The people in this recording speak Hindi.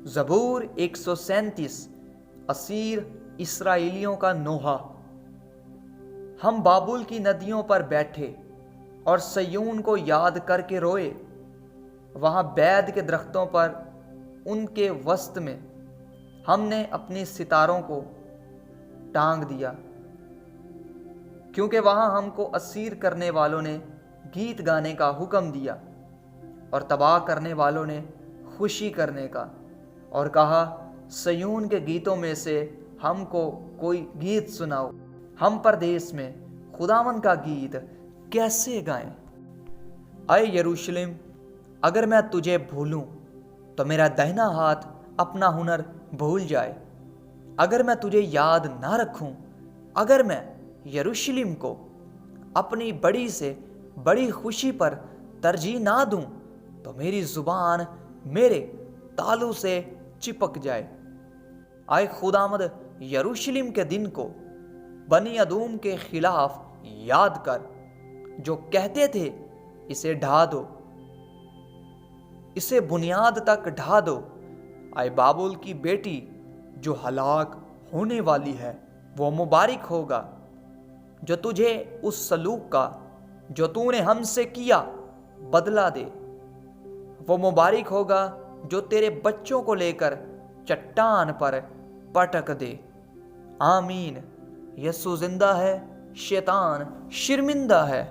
ज़बूर 137 असीर इसराइलियों का नोहा। हम बाबुल की नदियों पर बैठे और सयून को याद करके रोए। वहाँ बैद के दरख्तों पर उनके वस्त में हमने अपनी सितारों को टांग दिया, क्योंकि वहाँ हमको असीर करने वालों ने गीत गाने का हुक्म दिया और तबाह करने वालों ने खुशी करने का, और कहा सयून के गीतों में से हमको कोई गीत सुनाओ। हम परदेश में खुदावन का गीत कैसे गाएं। आए यरूशलेम, अगर मैं तुझे भूलूं तो मेरा दाहिना हाथ अपना हुनर भूल जाए। अगर मैं तुझे याद ना रखूं, अगर मैं यरूशलेम को अपनी बड़ी से बड़ी खुशी पर तरजीह ना दूं, तो मेरी जुबान मेरे तालू से चिपक जाए। आए खुदामद यरूशलेम के दिन को बनी अदूम के खिलाफ याद कर, जो कहते थे इसे ढा दो, इसे बुनियाद तक ढा दो। आए बाबुल की बेटी जो हलाक होने वाली है, वो मुबारक होगा जो तुझे उस सलूक का जो तूने हमसे किया बदला दे। वो मुबारक होगा जो तेरे बच्चों को लेकर चट्टान पर पटक दे। आमीन। यीशु जिंदा है, शैतान शर्मिंदा है।